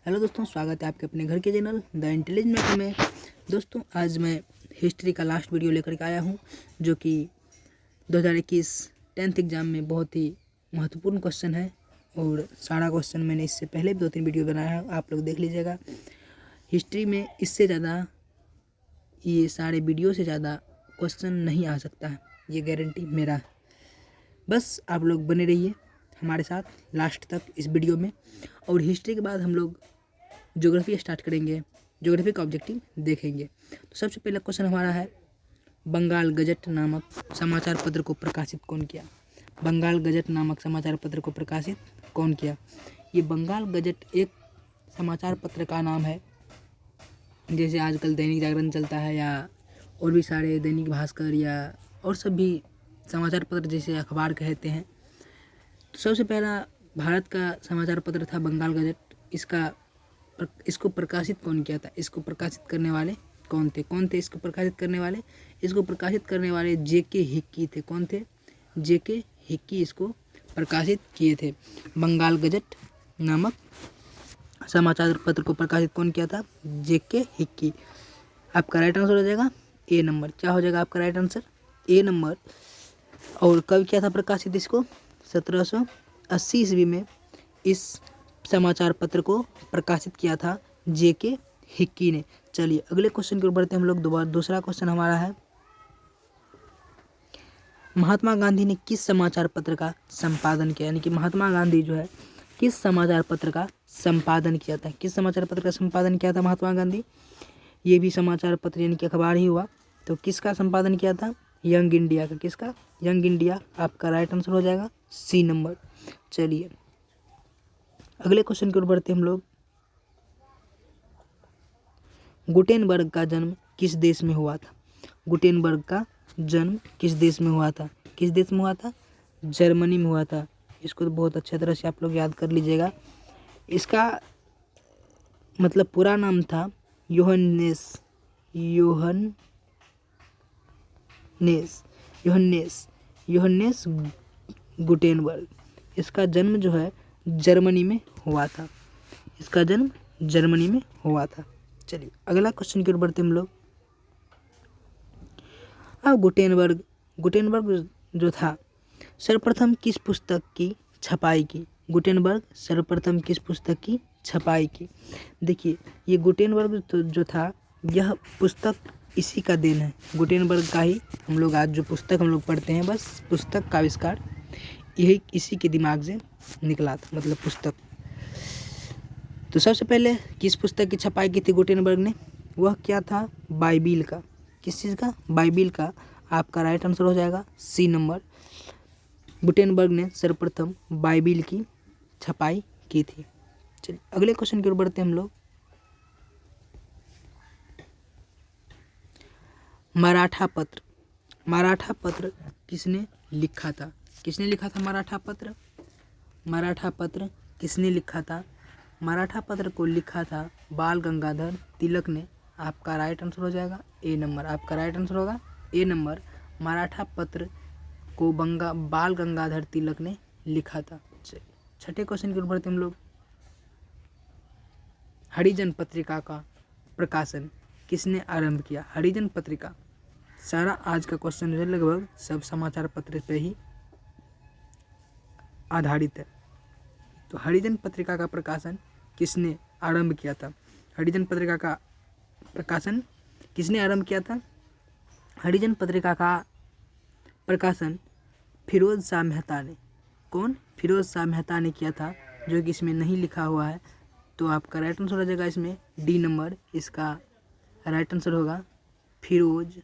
Hello दोस्तों, स्वागत है आपके अपने घर के चैनल द इंटेलिजेंट में। दोस्तों, आज मैं हिस्ट्री का लास्ट वीडियो लेकर के आया हूं, जो कि 2021 10th एग्ज़ाम में बहुत ही महत्वपूर्ण क्वेश्चन है। और सारा क्वेश्चन मैंने इससे पहले भी 2-3 वीडियो बनाया है, आप लोग देख लीजिएगा। हिस्ट्री में इससे ज़्यादा, ये सारे वीडियो से ज़्यादा क्वेश्चन नहीं आ सकता है, ये गारंटी मेरा है। बस आप लोग बने रहिए हमारे साथ लास्ट तक इस वीडियो में। और हिस्ट्री के बाद हम लोग ज्योग्राफी स्टार्ट करेंगे, ज्योग्राफी का ऑब्जेक्टिव देखेंगे। तो सबसे पहला क्वेश्चन हमारा है, बंगाल गजट नामक समाचार पत्र को प्रकाशित कौन किया? बंगाल गजट नामक समाचार पत्र को प्रकाशित कौन किया? ये बंगाल गजट एक समाचार पत्र का नाम है, जैसे आजकल दैनिक जागरण चलता है या और भी सारे दैनिक भास्कर या और सब भी समाचार पत्र जैसे अखबार कहते हैं। तो सबसे पहला भारत का समाचार पत्र था बंगाल गजट। इसको प्रकाशित कौन किया था? इसको प्रकाशित करने वाले कौन थे इसको प्रकाशित करने वाले? इसको प्रकाशित करने वाले जेके हिक्की थे। कौन थे? जेके हिक्की इसको प्रकाशित किए थे। बंगाल गजट नामक समाचार पत्र को प्रकाशित कौन किया था? जेके हिक्की। आपका राइट आंसर हो जाएगा ए नंबर। क्या हो जाएगा आपका राइट आंसर? ए नंबर। और कब किया था प्रकाशित इसको? 1780 ईस्वी में इस समाचार पत्र को प्रकाशित किया था जेके हिक्की ने। चलिए अगले क्वेश्चन की ओर बढ़ते हम लोग। दूसरा क्वेश्चन हमारा है, महात्मा गांधी ने किस समाचार पत्र का संपादन किया? यानी कि महात्मा गांधी जो है किस समाचार पत्र का संपादन किया था? किस समाचार पत्र का संपादन किया था महात्मा गांधी? ये भी समाचार पत्र यानी कि अखबार ही हुआ। तो किसका संपादन किया था? यंग इंडिया का। किसका? Young India. आपका राइट आंसर हो जाएगा सी नंबर। चलिए अगले क्वेश्चन की ओर बढ़ते हम लोग। गुटेनबर्ग का जन्म किस देश में हुआ था? गुटेनबर्ग का जन्म किस देश में हुआ था? किस देश में हुआ था? जर्मनी में हुआ था। इसको तो बहुत अच्छे तरह से आप लोग याद कर लीजिएगा। इसका मतलब पूरा नाम था योहन्नेस योहन्नेस गुटेनबर्ग। इसका जन्म जो है जर्मनी में हुआ था। इसका जन्म जर्मनी में हुआ था। चलिए अगला क्वेश्चन की ओर बढ़ते हम लोग। अब गुटेनबर्ग जो था सर्वप्रथम किस पुस्तक की छपाई की? गुटेनबर्ग सर्वप्रथम किस पुस्तक की छपाई की? देखिए ये गुटेनबर्ग जो था, यह पुस्तक इसी का देन है। गुटेनबर्ग का ही हम लोग आज जो पुस्तक हम लोग पढ़ते हैं, बस पुस्तक का आविष्कार यही इसी के दिमाग से निकला था, मतलब पुस्तक। तो सबसे पहले किस पुस्तक की छपाई की थी गुटेनबर्ग ने? वह क्या था? बाइबिल का। किस चीज़ का? बाइबिल का। आपका राइट आंसर हो जाएगा सी नंबर। गुटेनबर्ग ने सर्वप्रथम बाइबिल की छपाई की थी। चलिए अगले क्वेश्चन की ओर बढ़ते हम लोग। मराठा पत्र किसने लिखा था? किसने लिखा था मराठा पत्र? मराठा पत्र किसने लिखा था? मराठा पत्र को लिखा था बाल गंगाधर तिलक ने। आपका राइट आंसर हो जाएगा ए नंबर। आपका राइट आंसर होगा ए नंबर। मराठा पत्र को बाल गंगाधर तिलक ने लिखा था। छठे क्वेश्चन की ओर बढ़ते हम लोग। हरिजन पत्रिका का प्रकाशन किसने आरंभ किया? हरिजन पत्रिका, सारा आज का क्वेश्चन है लगभग सब समाचार पत्र पे ही आधारित है। तो हरिजन पत्रिका का प्रकाशन किसने आरंभ किया था? हरिजन पत्रिका का प्रकाशन किसने आरंभ किया था? हरिजन पत्रिका का प्रकाशन फिरोज शाह मेहता ने। कौन? फिरोज शाह मेहता ने किया था, जो कि इसमें नहीं लिखा हुआ है। तो आपका राइट आंसर हो जाएगा इसमें डी नंबर। इसका राइट आंसर होगा फिरोज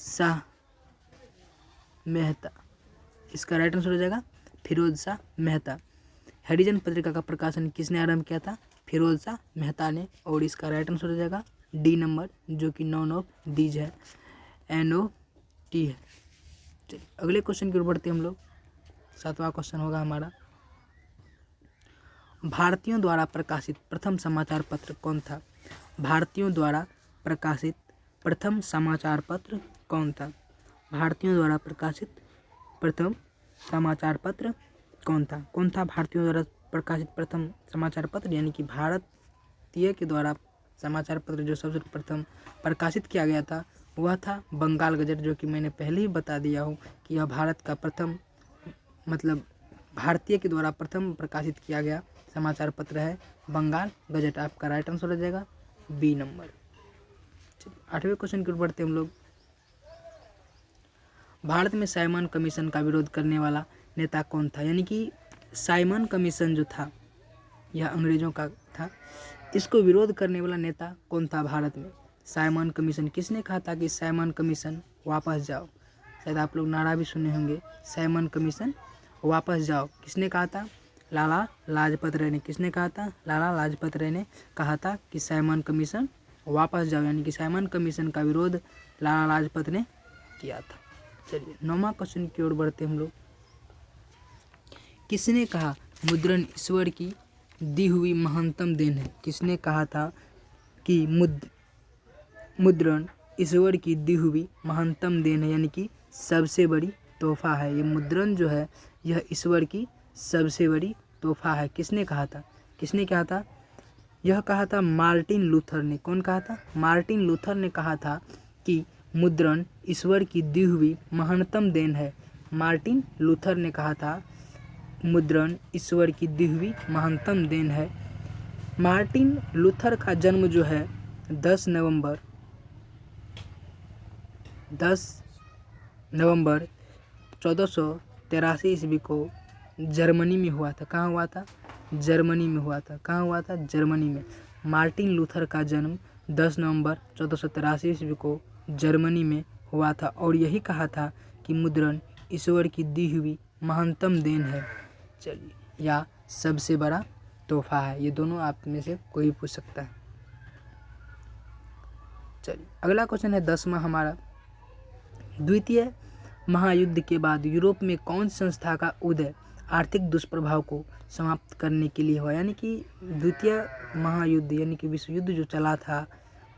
शाह मेहता। इसका राइट आंसर हो जाएगा फिरोज शाह मेहता। हरिजन पत्रिका का प्रकाशन किसने आरंभ किया था? फिरोज शाह मेहता ने। और इसका राइट आंसर हो जाएगा डी नंबर, जो कि नॉन ऑफ दीज है, NOT है। चलिए अगले क्वेश्चन की ओर बढ़ते हम लोग। 7वां क्वेश्चन होगा हमारा, भारतीयों द्वारा प्रकाशित प्रथम समाचार पत्र कौन था? भारतीयों द्वारा प्रकाशित प्रथम समाचार पत्र कौन था? भारतीयों द्वारा प्रकाशित प्रथम समाचार पत्र कौन था? कौन था भारतीयों द्वारा प्रकाशित प्रथम समाचार पत्र यानी कि भारतीय के द्वारा समाचार पत्र जो सबसे प्रथम प्रकाशित किया गया था वह था बंगाल गजट, जो कि मैंने पहले ही बता दिया हूँ कि यह भारत का प्रथम मतलब भारतीय के द्वारा प्रथम प्रकाशित किया गया समाचार पत्र है बंगाल गजट। आपका राइट आंसर हो जाएगा बी नंबर। चलिए 8वें क्वेश्चन की ओर बढ़ते हम लोग। भारत में साइमन कमीशन का विरोध करने वाला नेता कौन था? यानी कि साइमन कमीशन जो था यह अंग्रेजों का था, इसको विरोध करने वाला नेता कौन था भारत में? साइमन कमीशन, किसने कहा था कि साइमन कमीशन वापस जाओ? शायद आप लोग नारा भी सुने होंगे, साइमन कमीशन वापस जाओ। किसने कहा था? लाला लाजपत राय ने। किसने कहा था? लाला लाजपत राय ने कहा था कि साइमन कमीशन वापस जाओ, यानी कि साइमन कमीशन का विरोध लाला लाजपत ने किया था। चलिए 9वां क्वेश्चन की ओर बढ़ते हम लोग। किसने कहा मुद्रण ईश्वर की दी हुई महानतम देन है? किसने कहा था कि मुद्रण ईश्वर की दी हुई महानतम देन है, यानी कि सबसे बड़ी तोहफा है? ये मुद्रण जो है यह ईश्वर की सबसे बड़ी तोहफा है। किसने कहा था? किसने कहा था? यह कहा था मार्टिन लूथर ने। कौन कहा था? मार्टिन लूथर ने कहा था कि मुद्रण ईश्वर की दी हुई महानतम देन है। मार्टिन लूथर ने कहा था मुद्रण ईश्वर की दी हुई महानतम देन है। मार्टिन लूथर का जन्म जो है 10 नवंबर 1483 ईस्वी को जर्मनी में हुआ था। कहाँ हुआ था? जर्मनी में हुआ था। कहाँ हुआ था? जर्मनी में। मार्टिन लूथर का जन्म 10 नवंबर 1483 ईस्वी को जर्मनी में हुआ था और यही कहा था कि मुद्रण ईश्वर की दी हुई महानतम देन है, चलिए, या सबसे बड़ा तोहफा है। ये दोनों आप में से कोई पूछ सकता है। चलिए अगला क्वेश्चन है 10वां हमारा। द्वितीय महायुद्ध के बाद यूरोप में कौन सी संस्था का उदय आर्थिक दुष्प्रभाव को समाप्त करने के लिए हुआ? यानी कि द्वितीय महायुद्ध यानी कि विश्व युद्ध जो चला था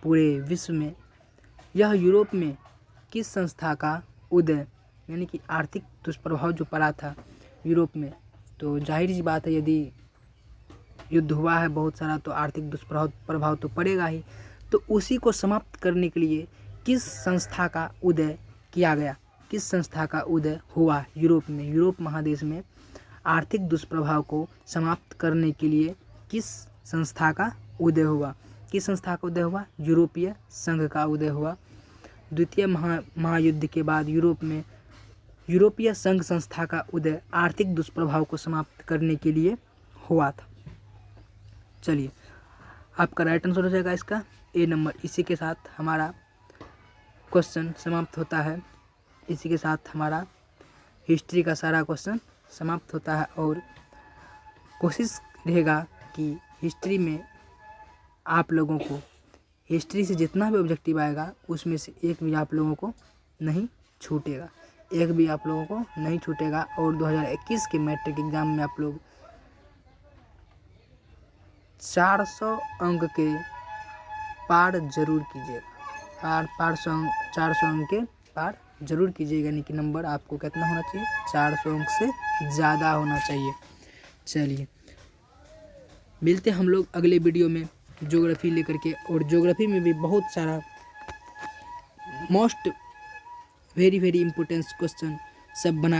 पूरे विश्व में, यह यूरोप में किस संस्था का उदय यानी कि आर्थिक दुष्प्रभाव जो पड़ा था यूरोप में, तो जाहिर सी बात है यदि युद्ध हुआ है बहुत सारा तो आर्थिक दुष्प्रभाव तो पड़ेगा ही। तो उसी को समाप्त करने के लिए किस संस्था का उदय किया गया? किस संस्था का उदय हुआ यूरोप में? यूरोप महादेश में आर्थिक दुष्प्रभाव को समाप्त करने के लिए किस संस्था का उदय हुआ? किस संस्था का उदय हुआ? यूरोपीय संघ का उदय हुआ। द्वितीय महायुद्ध के बाद यूरोप में यूरोपीय संघ संस्था का उदय आर्थिक दुष्प्रभाव को समाप्त करने के लिए हुआ था। चलिए आपका राइट आंसर हो जाएगा इसका ए नंबर। इसी के साथ हमारा क्वेश्चन समाप्त होता है। इसी के साथ हमारा हिस्ट्री का सारा क्वेश्चन समाप्त होता है और कोशिश रहेगा कि हिस्ट्री में आप लोगों को हिस्ट्री से जितना भी ऑब्जेक्टिव आएगा उसमें से एक भी आप लोगों को नहीं छूटेगा, एक भी आप लोगों को नहीं छूटेगा। और 2021 के मैट्रिक एग्जाम में आप लोग 400 अंक के पार जरूर कीजिएगा। 400 अंक के पार जरूर कीजिएगा, यानी कि नंबर आपको कितना होना चाहिए? 400 अंक से ज़्यादा होना चाहिए। चलिए मिलते हम लोग अगले वीडियो में ज्योग्राफी लेकर के, और ज्योग्राफी में भी बहुत सारा मोस्ट वेरी इम्पोर्टेंट क्वेश्चन सब बना